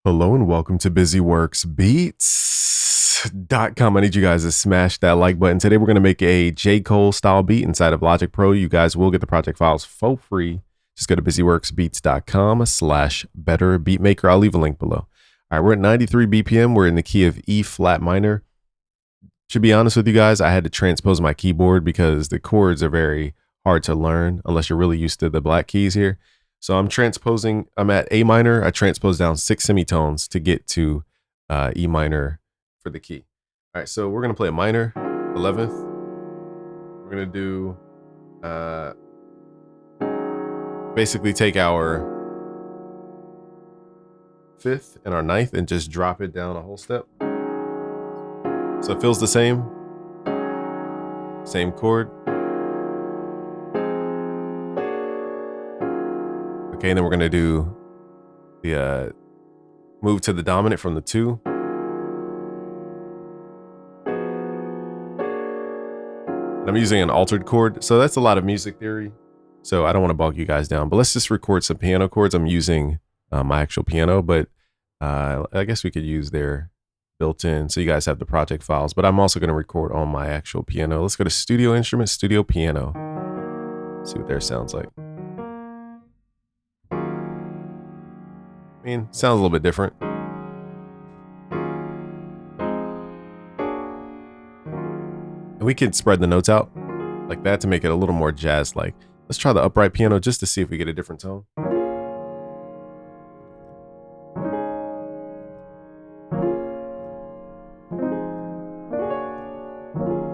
Hello and welcome to BusyWorksBeats.com. I need you guys to smash that like button. Today we're going to make a J. Cole style beat inside of Logic Pro. You guys will get the project files for free. Just go to busyworksbeats.com/betterbeatmaker. I'll leave a link below. All right, we're at 93 BPM. We're in the key of E flat minor. To be honest with you guys, I had to transpose my keyboard because the chords are very hard to learn unless you're really used to the black keys here. So I'm at A minor. I transpose down 6 semitones to get to E minor for the key. All right, so we're gonna play a minor, 11th. We're gonna do, basically take our 5th and our 9th and just drop it down a whole step. So it feels the same chord. Okay, and then we're gonna do the move to the dominant from the 2. And I'm using an altered chord, so that's a lot of music theory. So I don't want to bog you guys down, but let's just record some piano chords. I'm using my actual piano, but I guess we could use their built-in, so you guys have the project files. But I'm also gonna record on my actual piano. Let's go to Studio Instruments, Studio Piano. See what theirs sounds like. I mean, sounds a little bit different. And we could spread the notes out like that to make it a little more jazz-like. Let's try the upright piano just to see if we get a different tone.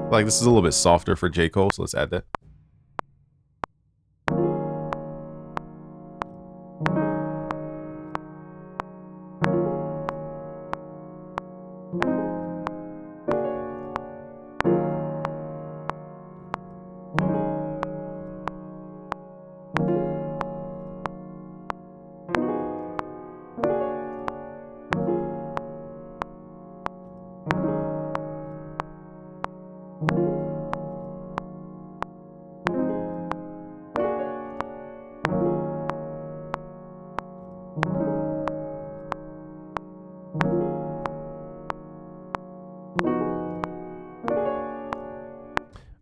Like this is a little bit softer for J. Cole, so let's add that.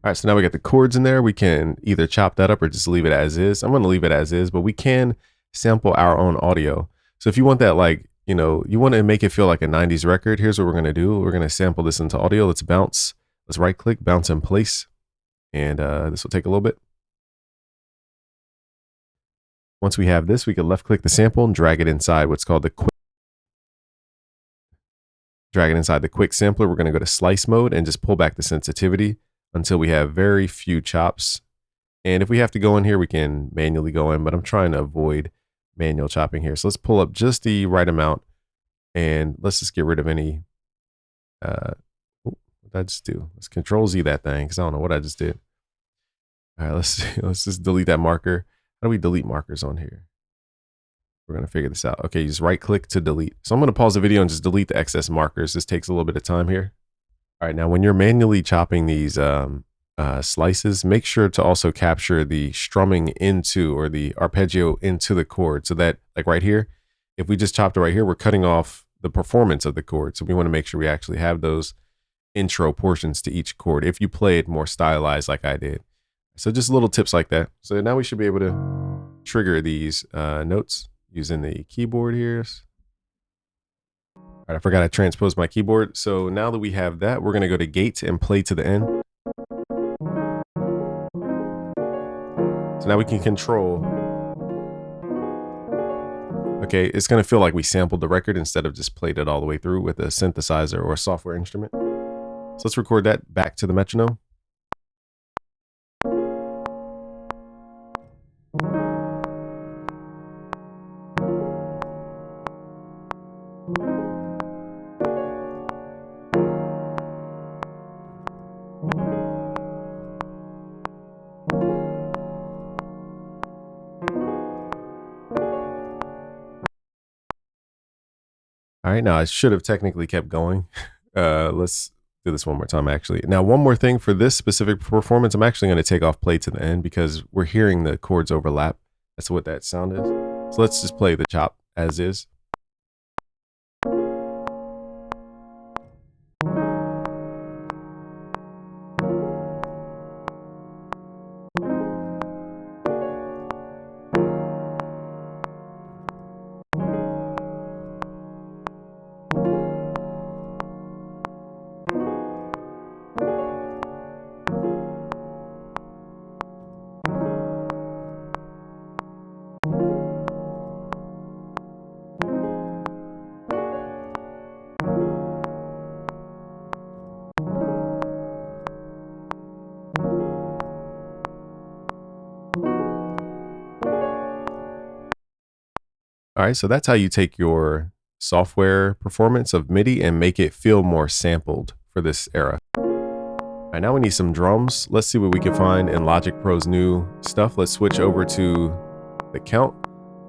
All right, so now we got the chords in there. We can either chop that up or just leave it as is. I'm gonna leave it as is, but we can sample our own audio. So if you want that, like, you know, you want to make it feel like a 90s record, here's what we're gonna do. We're gonna sample this into audio. Let's bounce. Let's right click, bounce in place. And this will take a little bit. Once we have this, we can left click the sample and drag it inside what's called the quick. Drag it inside the quick sampler. We're gonna go to slice mode and just pull back the sensitivity until we have very few chops. And if we have to go in here, we can manually go in, but I'm trying to avoid manual chopping here. So let's pull up just the right amount and let's just get rid of any, what did I just do? Let's Control Z that thing because I don't know what I just did. All right, let's just delete that marker. How do we delete markers on here? We're gonna figure this out. Okay, you just right click to delete. So I'm gonna pause the video and just delete the excess markers. This takes a little bit of time here. All right, now when you're manually chopping these slices, make sure to also capture the strumming into, or the arpeggio into the chord, so that, like right here, if we just chopped it right here, we're cutting off the performance of the chord. So we want to make sure we actually have those intro portions to each chord if you play it more stylized like I did. So just little tips like that. So now we should be able to trigger these notes using the keyboard here. All right, I forgot to transpose my keyboard. So now that we have that, we're gonna go to gate and play to the end. So now we can control. Okay, it's gonna feel like we sampled the record instead of just played it all the way through with a synthesizer or a software instrument. So let's record that back to the metronome. All right, now I should have technically kept going. Let's do this one more time, actually. Now, one more thing for this specific performance, I'm actually going to take off play to the end because we're hearing the chords overlap. That's what that sound is. So let's just play the chop as is. All right, so that's how you take your software performance of MIDI and make it feel more sampled for this era. All right, now we need some drums. Let's see what we can find in Logic Pro's new stuff. Let's switch over to the count,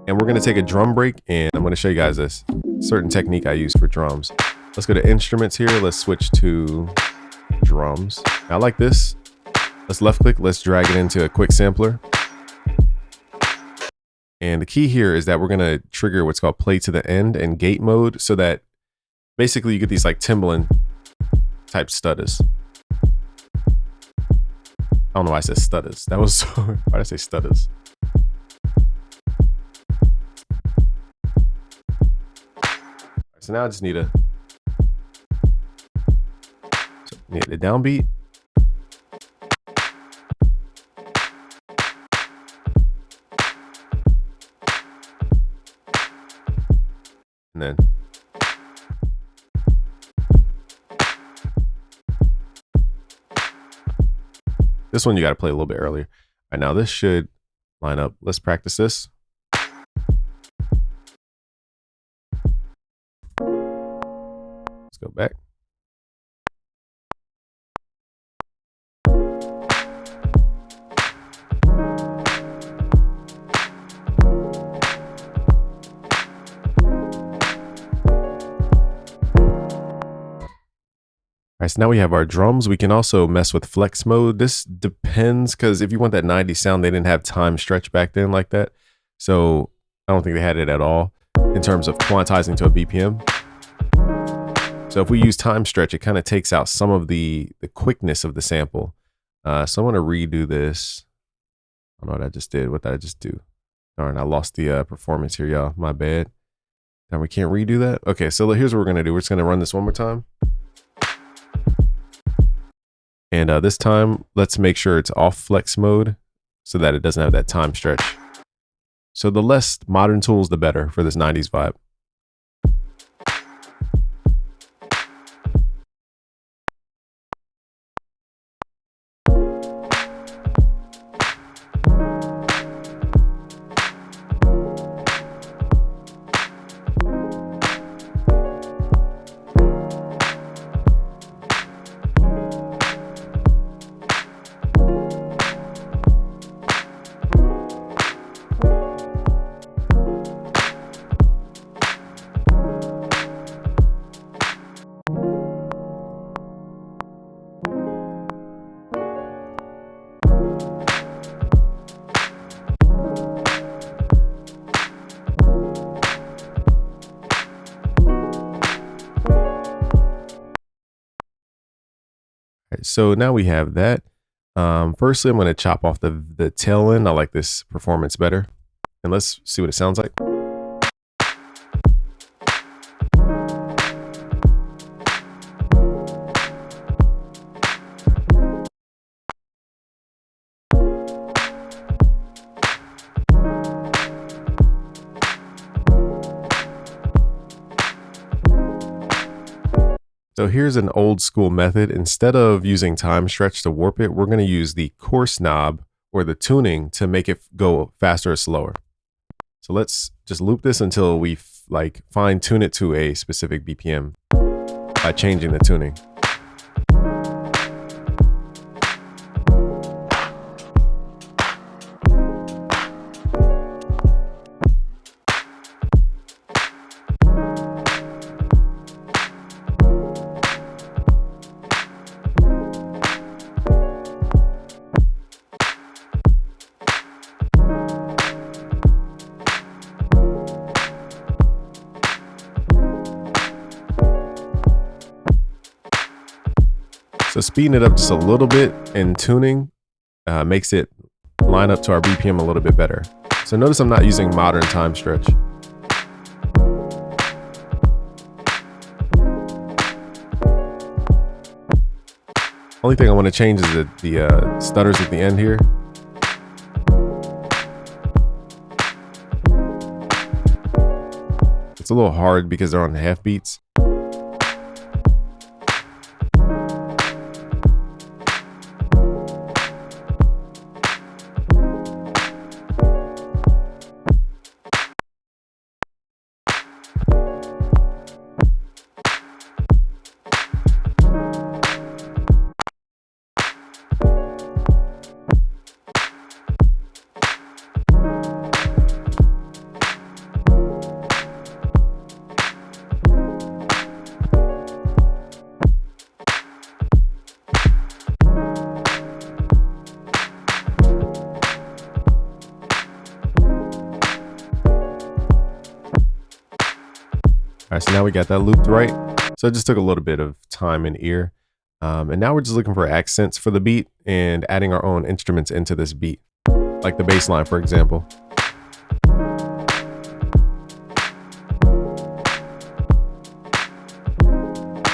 and we're gonna take a drum break, and I'm gonna show you guys this certain technique I use for drums. Let's go to instruments here. Let's switch to drums. I like this. Let's left click, let's drag it into a quick sampler. And the key here is that we're gonna trigger what's called play to the end and gate mode, so that basically you get these like Timbaland type stutters. I don't know why I said stutters. That was, why did I say stutters? So now I just need a downbeat. And then this one you got to play a little bit earlier. All right, now this should line up. Let's practice this. Let's go back. All right, so now we have our drums. We can also mess with flex mode. This depends, because if you want that 90s sound, they didn't have time stretch back then like that. So I don't think they had it at all in terms of quantizing to a BPM. So if we use time stretch, it kind of takes out some of the quickness of the sample. So I'm going to redo this. I don't know what I just did. What did I just do? Darn, I lost the performance here, y'all. My bad. Now we can't redo that. Okay, so here's what we're going to do. We're just going to run this one more time. And this time, let's make sure it's off flex mode so that it doesn't have that time stretch. So the less modern tools, the better for this 90s vibe. So now we have that. Firstly, I'm going to chop off the tail end. I like this performance better. And let's see what it sounds like. So here's an old school method. Instead of using time stretch to warp it, we're going to use the coarse knob or the tuning to make it go faster or slower. So let's just loop this until we like fine tune it to a specific BPM by changing the tuning. So speeding it up just a little bit and tuning makes it line up to our BPM a little bit better. So notice I'm not using modern time stretch. Only thing I want to change is the stutters at the end here. It's a little hard because they're on half beats. right, so now we got that looped right. So it just took a little bit of time and ear. And now we're just looking for accents for the beat and adding our own instruments into this beat, like the bass line, for example.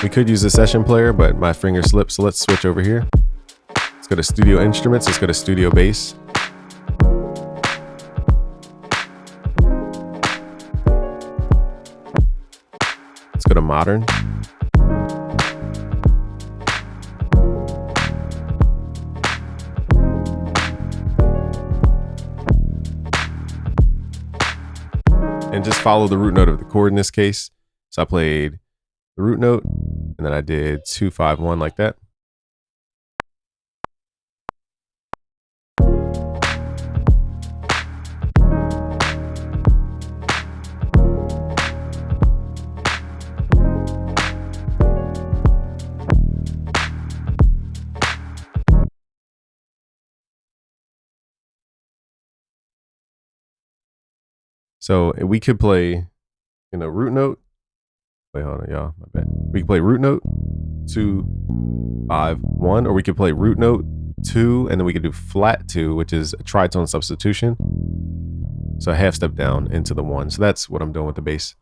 We could use a session player, but my finger slipped, so let's switch over here. Let's go to Studio Instruments, let's go to Studio Bass. Let's go to Modern. And just follow the root note of the chord in this case. So I played the root note, and then I did 2, 5, 1 like that. So we could play, root note. Wait, hold on, y'all. My bad. We could play root note 2, 5, 1, or we could play root note 2, and then we could do flat 2, which is a tritone substitution. So a half step down into the 1. So that's what I'm doing with the bass.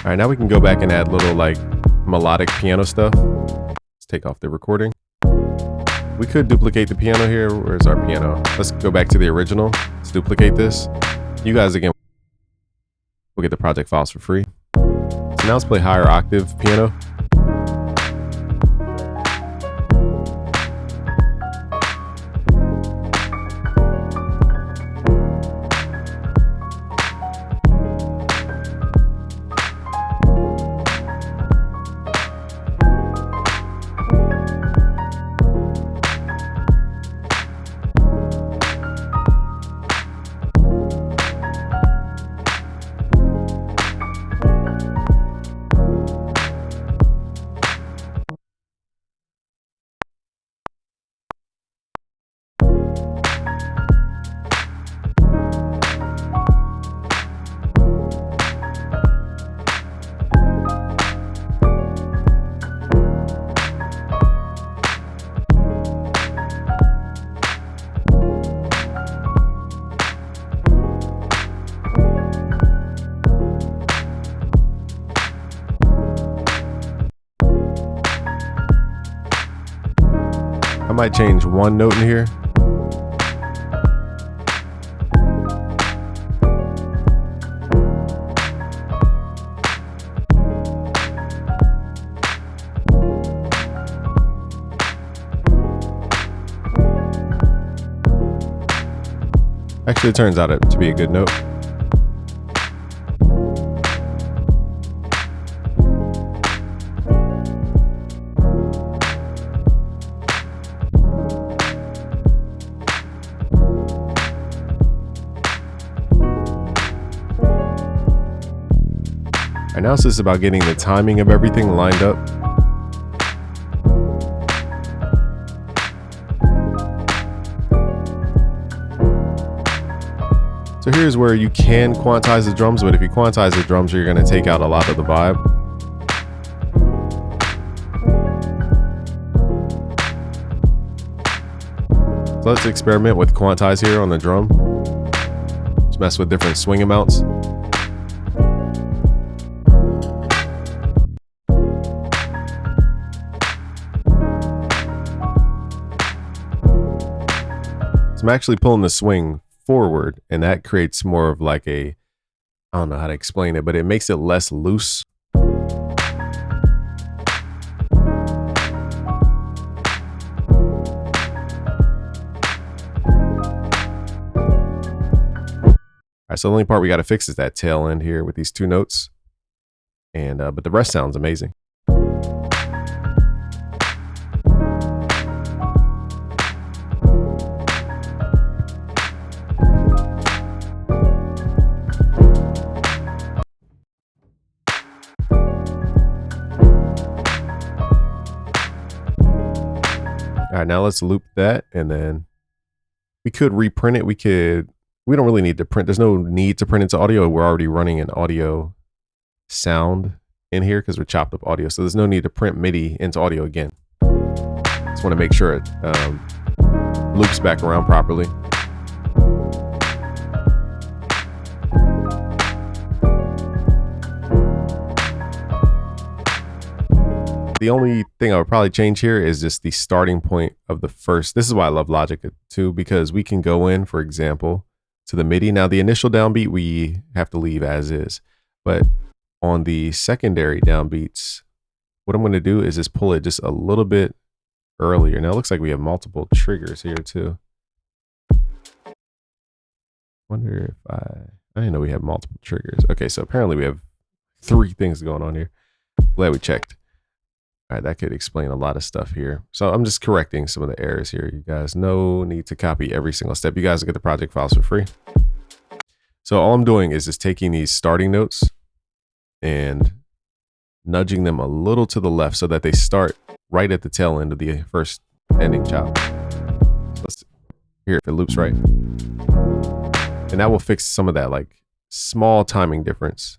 All right, now we can go back and add little like melodic piano stuff. Let's take off the recording. We could duplicate the piano here. Where's our piano? Let's go back to the original. Let's duplicate this. You guys, again, we'll get the project files for free. So now let's play higher octave piano. I might change one note in here. Actually, it turns out to be a good note. Right, now it's just about getting the timing of everything lined up. So here's where you can quantize the drums, but if you quantize the drums, you're going to take out a lot of the vibe. So let's experiment with quantize here on the drum. Let's mess with different swing amounts. So I'm actually pulling the swing forward, and that creates more of like a I don't know how to explain it, but it makes it less loose. All right, so the only part we got to fix is that tail end here with these two notes, and but the rest sounds amazing. All right, now let's loop that, and then we could reprint it. We don't really need to print. There's no need to print into audio. We're already running an audio sound in here because we're chopped up audio. So there's no need to print MIDI into audio again. Just want to make sure it loops back around properly. The only thing I would probably change here is just the starting point of the first. This is why I love Logic too, because we can go in, for example, to the MIDI. Now the initial downbeat we have to leave as is, but on the secondary downbeats, what I'm going to do is just pull it just a little bit earlier. Now it looks like we have multiple triggers here too. Wonder if I didn't know we have multiple triggers. Okay, so apparently we have 3 things going on here. Glad we checked. All right, that could explain a lot of stuff here. So I'm just correcting some of the errors here. You guys, no need to copy every single step. You guys will get the project files for free. So all I'm doing is just taking these starting notes and nudging them a little to the left so that they start right at the tail end of the first ending chop. So let's hear if it loops right. And that will fix some of that like small timing difference.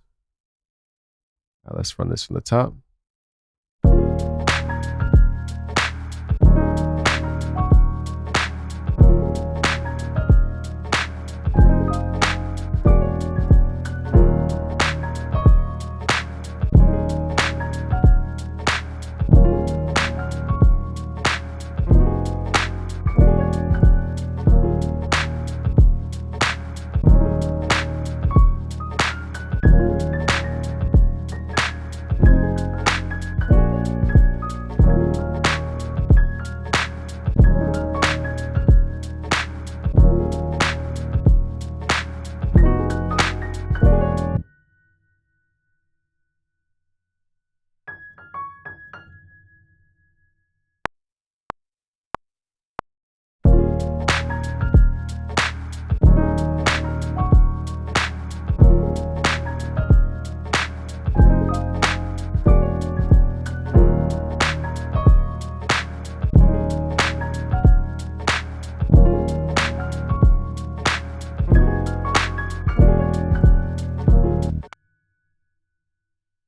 Now let's run this from the top.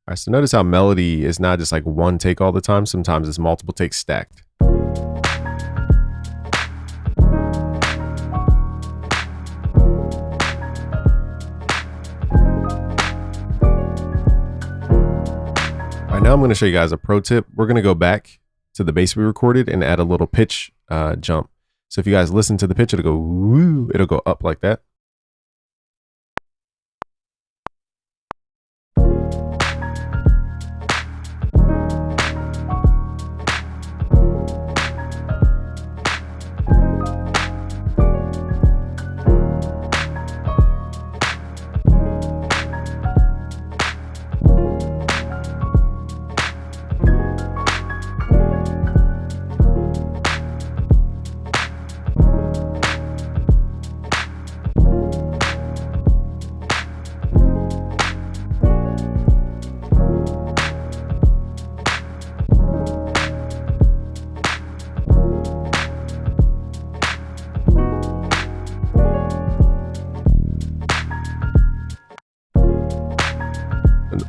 All right, so notice how melody is not just like one take all the time. Sometimes it's multiple takes stacked. All right, now I'm going to show you guys a pro tip. We're going to go back to the bass we recorded and add a little pitch jump. So if you guys listen to the pitch, it'll go woo, it'll go up like that.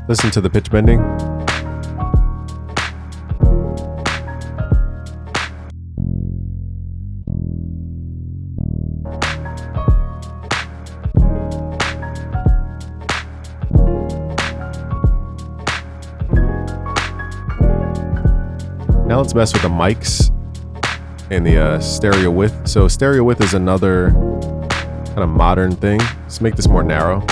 Listen to the pitch bending. Now let's mess with the mics and the stereo width. So stereo width is another kind of modern thing. Let's make this more narrow.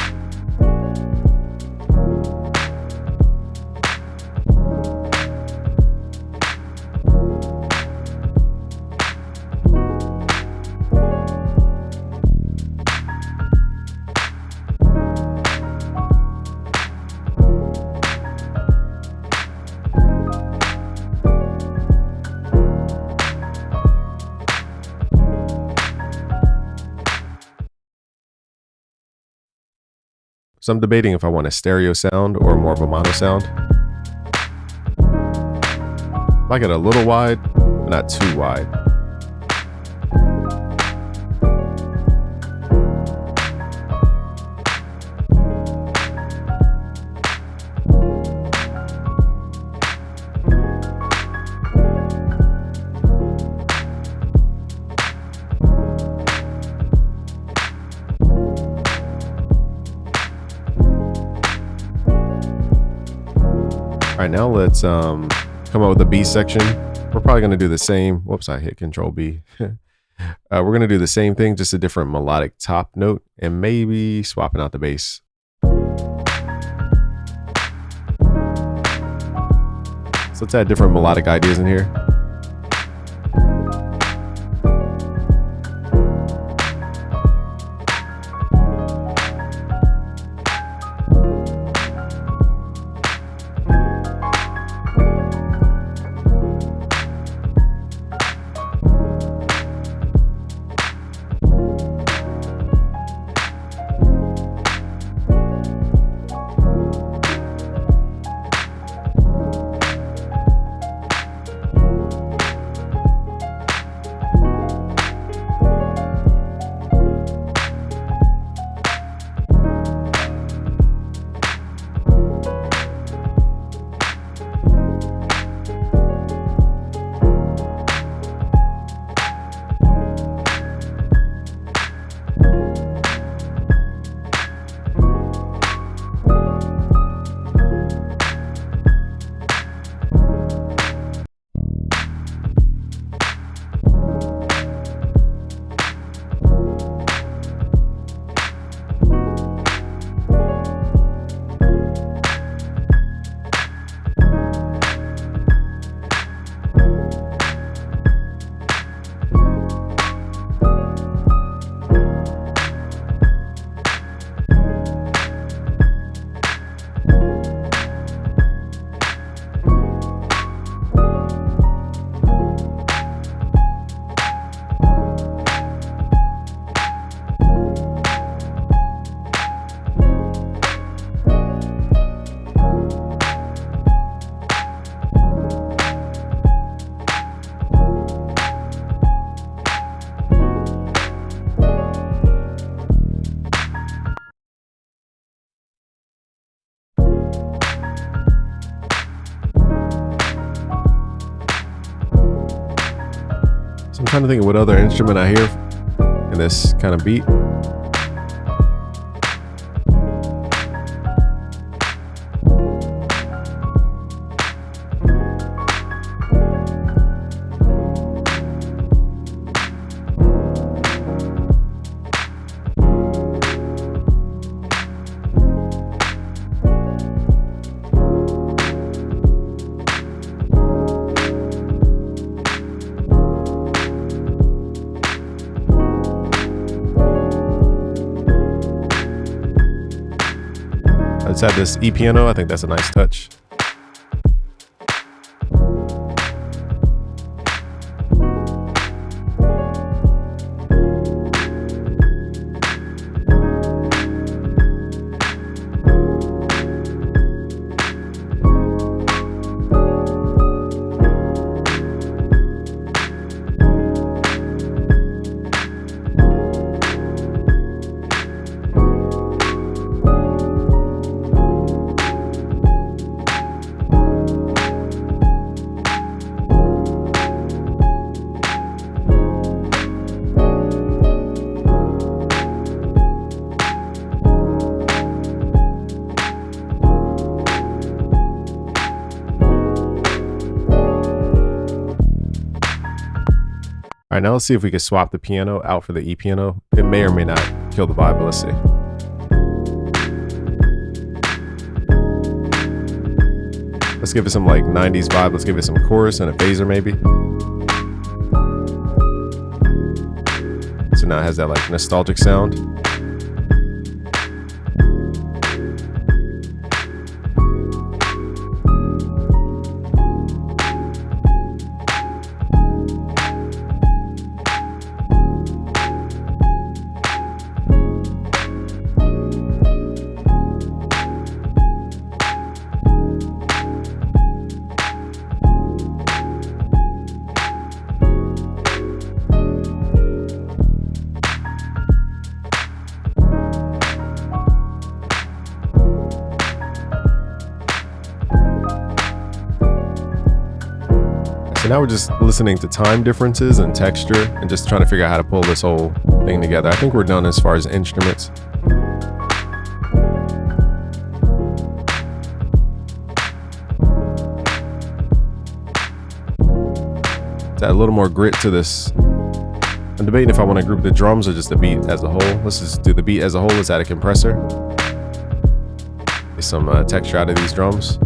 So I'm debating if I want a stereo sound or more of a mono sound. I like it a little wide, but not too wide. All right, now let's come up with a B section. We're probably going to do the same. Whoops, I hit Control B. We're going to do the same thing, just a different melodic top note and maybe swapping out the bass. So let's add different melodic ideas in here. I'm trying to think of what other instrument I hear in this kind of beat. Let's add this E piano. I think that's a nice touch. All right, now let's see if we can swap the piano out for the E piano. It may or may not kill the vibe, but let's see. Let's give it some like 90s vibe. Let's give it some chorus and a phaser maybe. So now it has that like nostalgic sound. now we're just listening to time differences and texture and just trying to figure out how to pull this whole thing together. I think we're done as far as instruments. To add a little more grit to this. I'm debating if I want to group the drums or just the beat as a whole. Let's just do the beat as a whole. Let's add a compressor. Get some texture out of these drums.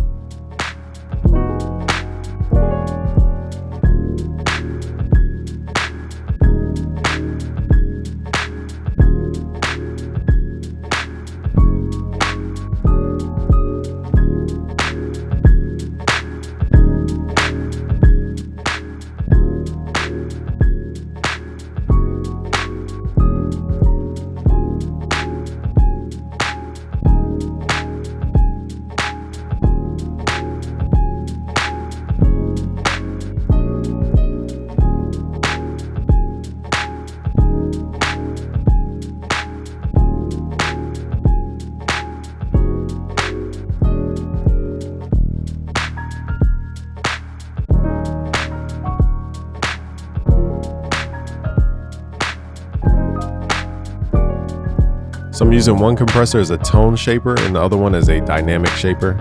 So I'm using one compressor as a tone shaper and the other one as a dynamic shaper.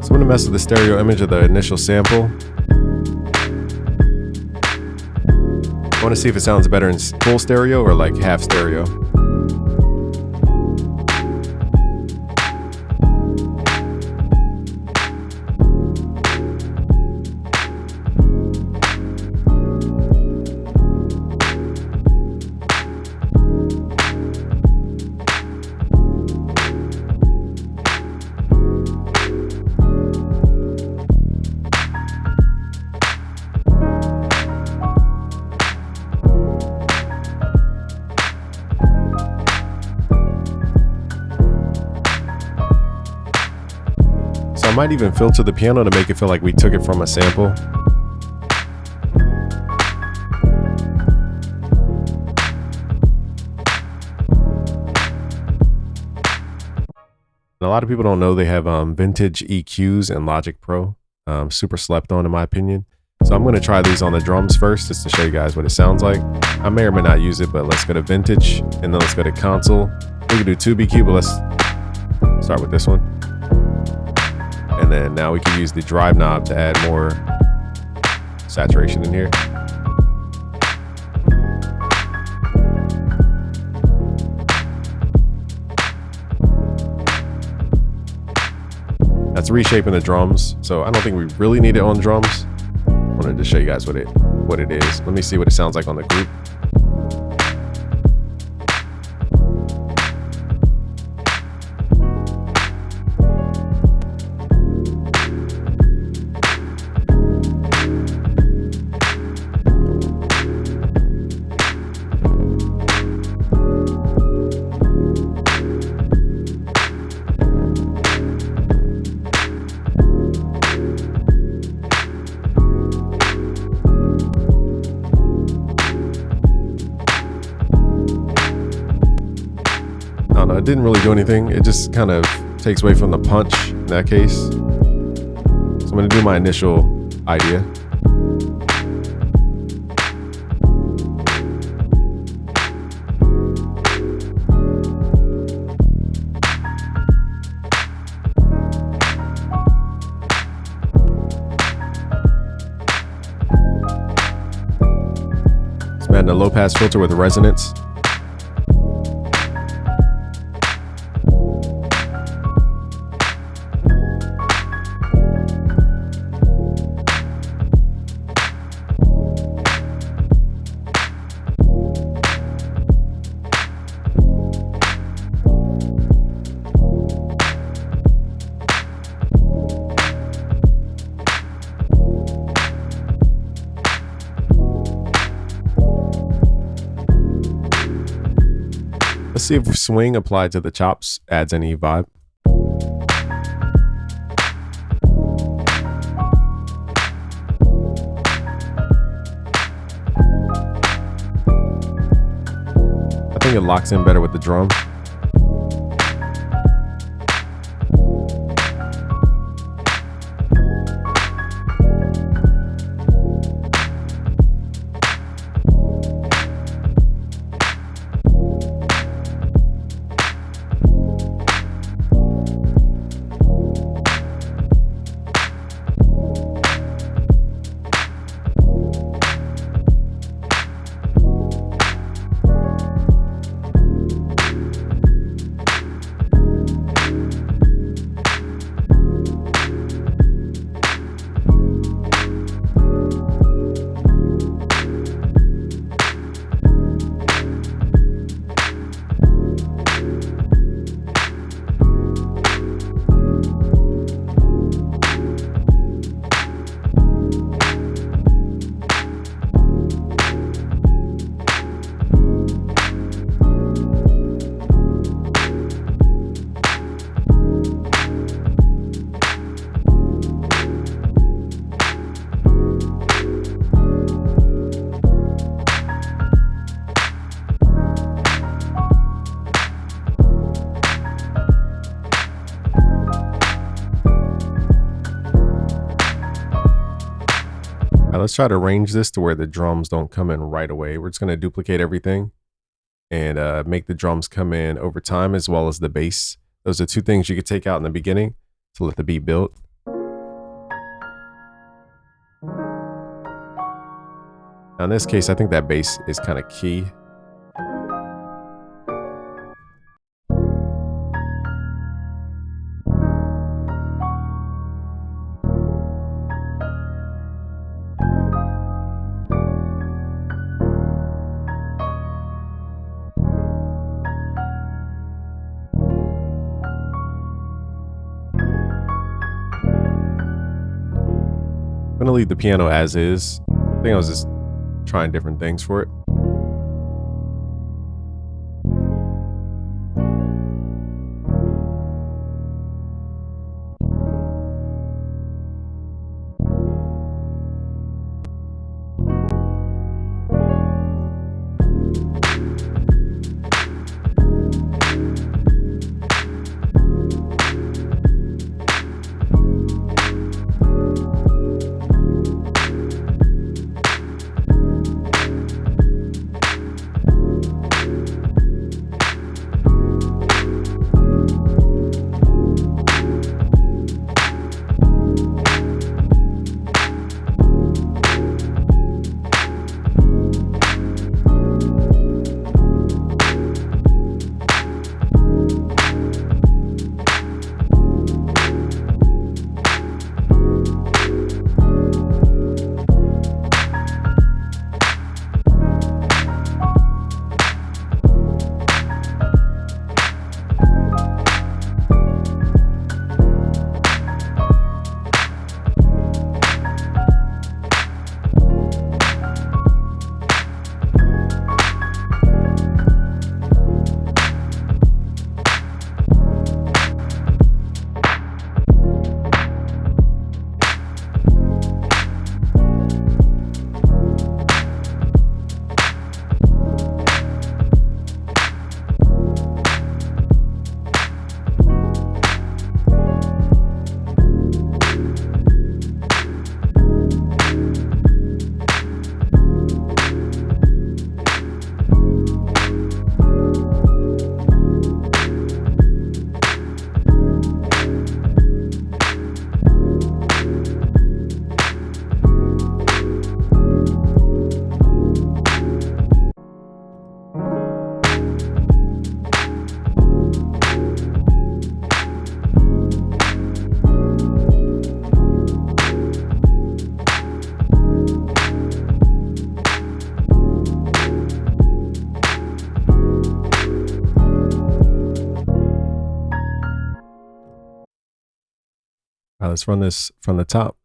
I'm gonna mess with the stereo image of the initial sample. I want to see if it sounds better in full stereo or like half stereo. I might even filter the piano to make it feel like we took it from a sample. And a lot of people don't know they have vintage EQs in Logic Pro. Super slept on in my opinion. So I'm going to try these on the drums first just to show you guys what it sounds like. I may or may not use it, but let's go to vintage and then let's go to console. We can do 2 BQ, but let's start with this one. And then now we can use the drive knob to add more saturation in here. That's reshaping the drums. So I don't think we really need it on drums. I wanted to show you guys what it is. Let me see what it sounds like on the group. I don't know, it didn't really do anything. It just kind of takes away from the punch in that case. So I'm going to do my initial idea. So I'm adding a low pass filter with resonance. let's see if swing applied to the chops adds any vibe. I think it locks in better with the drum. Let's try to arrange this to where the drums don't come in right away. We're just going to duplicate everything and make the drums come in over time, as well as the bass. Those are two things you could take out in the beginning to let the beat build. Now in this case, I think that bass is kind of key. I'm gonna leave the piano as is. I think I was just trying different things for it. All right, let's run this from the top.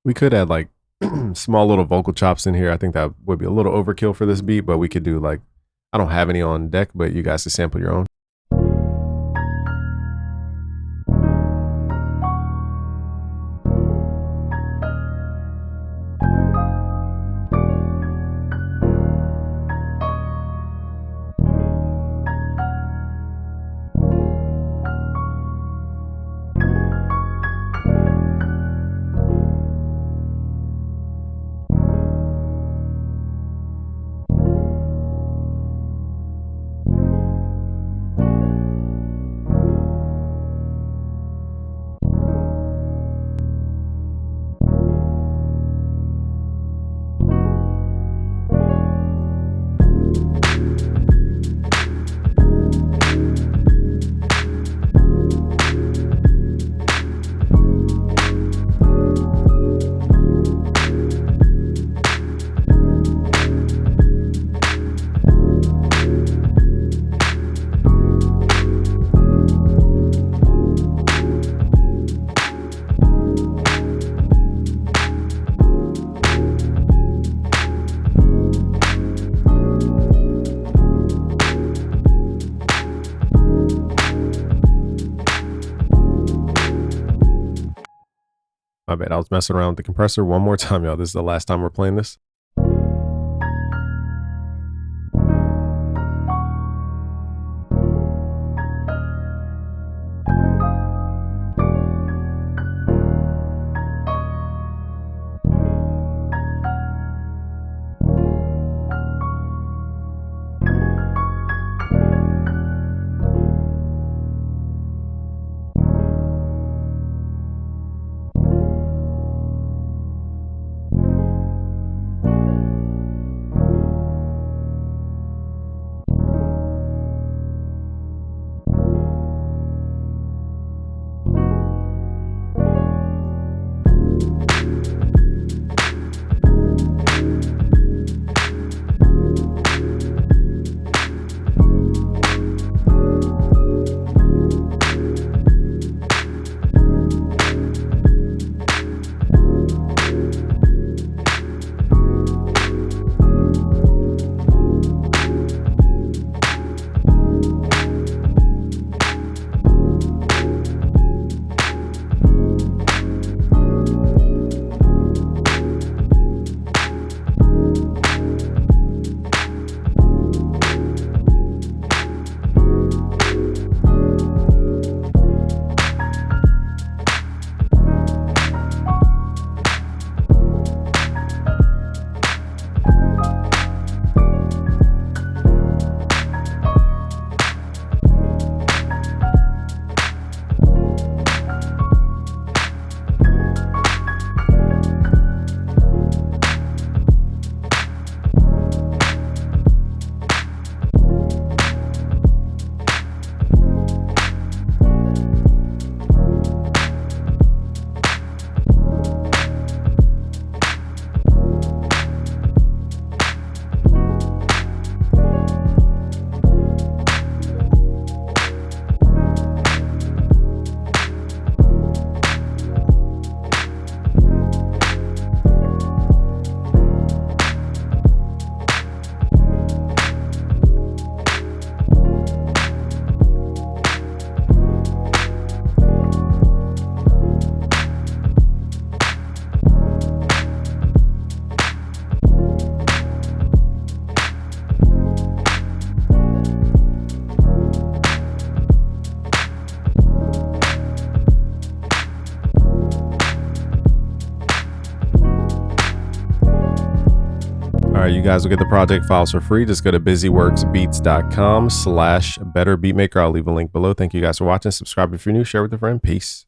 We could add like small little vocal chops in here. I think that would be a little overkill for this beat, but we could do like, I don't have any on deck, but you guys can sample your own. My bad. I was messing around with the compressor. One more time, y'all. This is the last time we're playing this. All right, you guys will get the project files for free. Just go to busyworksbeats.com/betterbeatmaker. I'll leave a link below. Thank you guys for watching. Subscribe if you're new. Share with a friend. Peace.